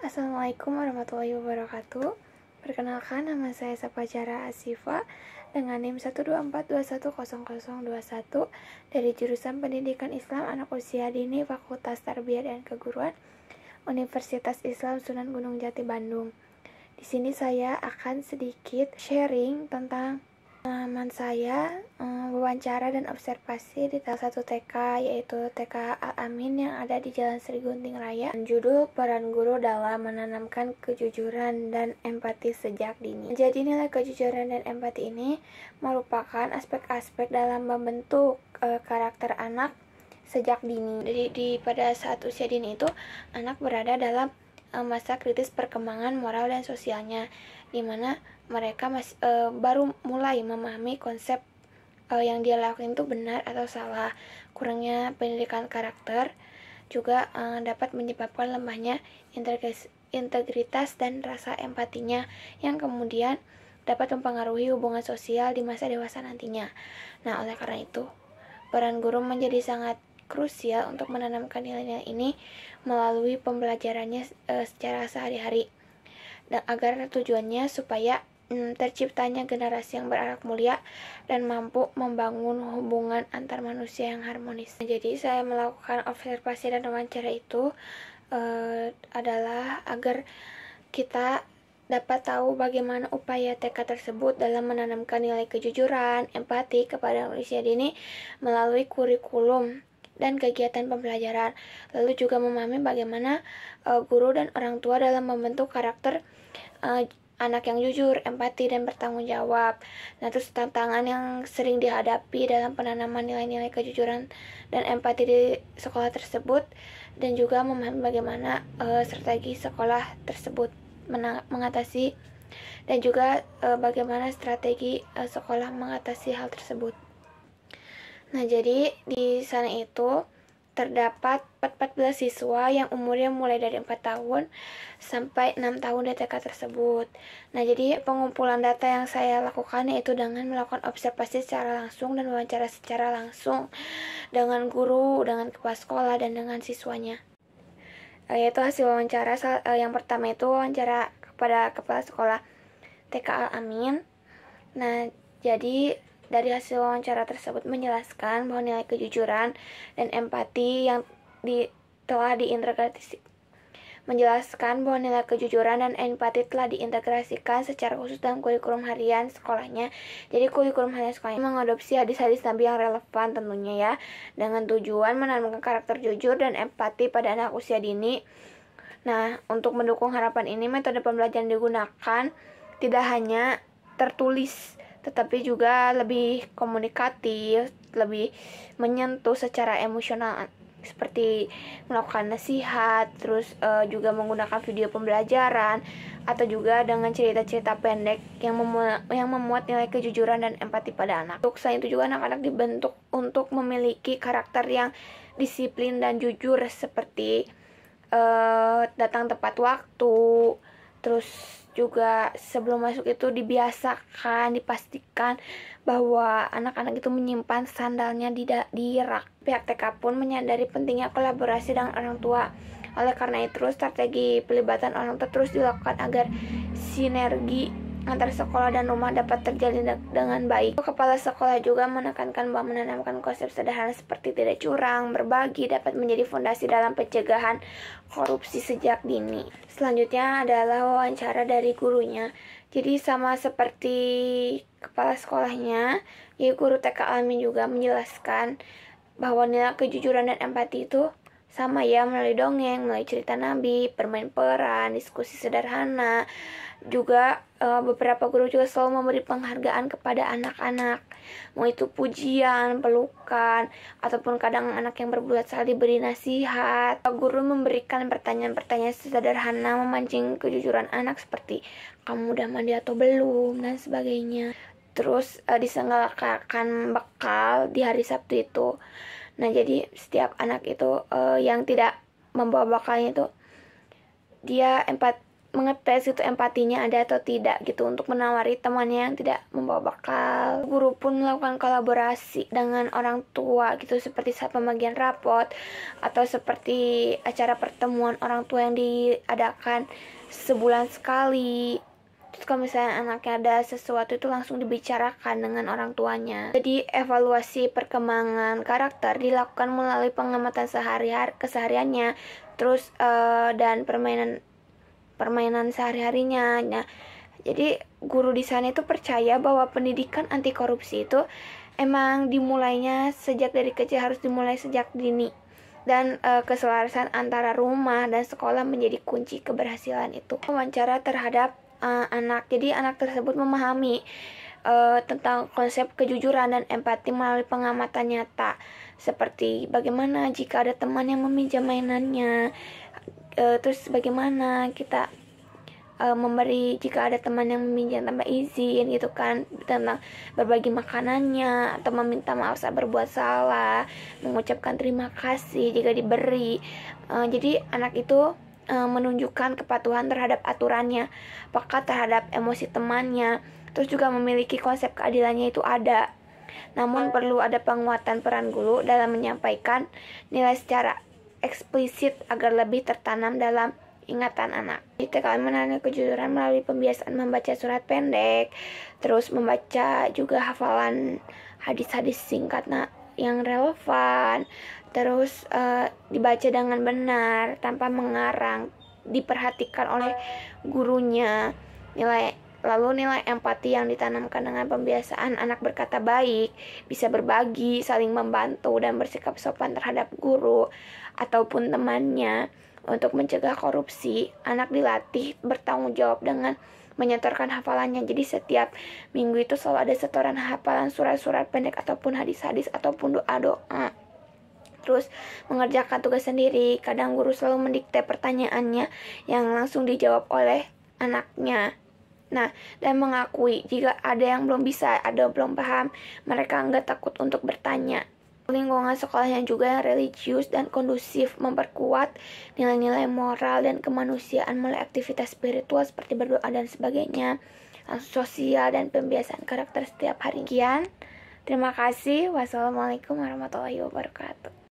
Assalamualaikum warahmatullahi wabarakatuh. Perkenalkan, nama saya Sapacara Asifa dengan NIM 124210021 dari jurusan Pendidikan Islam Anak Usia Dini Fakultas Tarbiyah dan Keguruan Universitas Islam Sunan Gunung Jati Bandung. Di sini saya akan sedikit sharing tentang pengalaman saya wawancara dan observasi di salah satu TK, yaitu TK Al-Amin yang ada di Jalan Sri Gunting Raya. Judul peran guru dalam menanamkan kejujuran dan empati sejak dini. Jadi nilai kejujuran dan empati ini merupakan aspek-aspek dalam membentuk karakter anak sejak dini. Jadi pada saat usia dini itu anak berada dalam masa kritis perkembangan moral dan sosialnya, di mana mereka masih baru mulai memahami konsep yang dia lakukan itu benar atau salah. Kurangnya pendidikan karakter juga dapat menyebabkan lemahnya integritas dan rasa empatinya, yang kemudian dapat mempengaruhi hubungan sosial di masa dewasa nantinya. Nah, oleh karena itu, peran guru menjadi sangat krusial untuk menanamkan nilai-nilai ini melalui pembelajarannya secara sehari-hari, dan agar tujuannya supaya terciptanya generasi yang berakhlak mulia dan mampu membangun hubungan antar manusia yang harmonis. Jadi saya melakukan observasi dan wawancara itu adalah agar kita dapat tahu bagaimana upaya TK tersebut dalam menanamkan nilai kejujuran, empati kepada usia dini melalui kurikulum dan kegiatan pembelajaran. Lalu juga memahami bagaimana guru dan orang tua dalam membentuk karakter anak yang jujur, empati, dan bertanggung jawab. Nah, terus tantangan yang sering dihadapi dalam penanaman nilai-nilai kejujuran dan empati di sekolah tersebut, dan juga memahami bagaimana strategi sekolah tersebut mengatasi, dan juga bagaimana strategi sekolah mengatasi hal tersebut. Nah, jadi di sana itu terdapat 14 siswa yang umurnya mulai dari 4 tahun sampai 6 tahun di TK tersebut. Nah, jadi pengumpulan data yang saya lakukan yaitu dengan melakukan observasi secara langsung dan wawancara secara langsung dengan guru, dengan kepala sekolah, dan dengan siswanya. Yaitu hasil wawancara yang pertama itu wawancara kepada kepala sekolah TK Al-Amin. Nah, jadi dari hasil wawancara tersebut menjelaskan bahwa nilai kejujuran dan empati yang telah diintegrasikan secara khusus dalam kurikulum harian sekolahnya. Jadi kurikulum harian sekolahnya mengadopsi hadis-hadis Nabi yang relevan tentunya ya, dengan tujuan menanamkan karakter jujur dan empati pada anak usia dini. Nah, untuk mendukung harapan ini, metode pembelajaran digunakan tidak hanya tertulis, tetapi juga lebih komunikatif, lebih menyentuh secara emosional, seperti melakukan nasihat, terus juga menggunakan video pembelajaran, atau juga dengan cerita-cerita pendek yang memuat nilai kejujuran dan empati pada anak. Selain itu juga anak-anak dibentuk untuk memiliki karakter yang disiplin dan jujur, seperti datang tepat waktu, terus juga sebelum masuk itu dipastikan bahwa anak-anak itu menyimpan sandalnya di rak. Pihak TK pun menyadari pentingnya kolaborasi dengan orang tua. Oleh karena itu, strategi pelibatan orang tua terus dilakukan agar sinergi antara sekolah dan rumah dapat terjalin dengan baik. Kepala sekolah juga menekankan bahwa menanamkan konsep sederhana seperti tidak curang, berbagi dapat menjadi fondasi dalam pencegahan korupsi sejak dini. Selanjutnya adalah wawancara dari gurunya. Jadi sama seperti kepala sekolahnya, yaitu guru TK Al-Amin juga menjelaskan bahwa nilai kejujuran dan empati itu sama ya, melalui dongeng, melalui cerita Nabi, bermain peran, diskusi sederhana. Juga beberapa guru juga selalu memberi penghargaan kepada anak-anak, mau itu pujian, pelukan, ataupun kadang anak yang berbuat salah diberi nasihat. Guru memberikan pertanyaan-pertanyaan sederhana memancing kejujuran anak, seperti kamu udah mandi atau belum, dan sebagainya. Terus diselenggarakan bekal di hari Sabtu itu. Nah, jadi setiap anak itu yang tidak membawa bekalnya itu, dia mengetes itu empatinya ada atau tidak gitu untuk menawari temannya yang tidak membawa bekal. Guru pun melakukan kolaborasi dengan orang tua gitu, seperti saat pembagian rapot atau seperti acara pertemuan orang tua yang diadakan sebulan sekali. Terus kalau misalnya anaknya ada sesuatu itu langsung dibicarakan dengan orang tuanya. Jadi evaluasi perkembangan karakter dilakukan melalui pengamatan kesehariannya, terus dan permainan sehari-harinya. Nah, jadi guru di sana itu percaya bahwa pendidikan anti korupsi itu emang dimulainya sejak dari kecil, harus dimulai sejak dini. Dan keselarasan antara rumah dan sekolah menjadi kunci keberhasilan itu. Wawancara terhadap anak. Jadi anak tersebut memahami tentang konsep kejujuran dan empati melalui pengamatan nyata. Seperti bagaimana jika ada teman yang meminjam mainannya, terus bagaimana kita memberi jika ada teman yang meminjam tanpa izin gitu kan, tentang berbagi makanannya atau meminta maaf saat berbuat salah, mengucapkan terima kasih jika diberi. Jadi anak itu menunjukkan kepatuhan terhadap aturannya, peka terhadap emosi temannya, terus juga memiliki konsep keadilannya itu ada. Namun perlu ada penguatan peran guru dalam menyampaikan nilai secara eksplisit agar lebih tertanam dalam ingatan anak. Kita kalian menanamkan kejujuran melalui pembiasaan membaca surat pendek, terus membaca juga hafalan hadis-hadis singkat yang relevan, terus dibaca dengan benar tanpa mengarang, diperhatikan oleh gurunya. Lalu nilai empati yang ditanamkan dengan pembiasaan anak berkata baik, bisa berbagi, saling membantu, dan bersikap sopan terhadap guru ataupun temannya. Untuk mencegah korupsi, anak dilatih bertanggung jawab dengan menyetorkan hafalannya. Jadi setiap minggu itu selalu ada setoran hafalan surat-surat pendek ataupun hadis-hadis ataupun doa-doa. Terus mengerjakan tugas sendiri. Kadang guru selalu mendikte pertanyaannya yang langsung dijawab oleh anaknya. Nah, dan mengakui jika ada yang belum bisa, ada yang belum paham, mereka nggak takut untuk bertanya. Lingkungan sekolahnya juga yang religius dan kondusif, memperkuat nilai-nilai moral dan kemanusiaan melalui aktivitas spiritual seperti berdoa dan sebagainya, sosial dan pembiasaan karakter setiap hari. Terima kasih. Wassalamualaikum warahmatullahi wabarakatuh.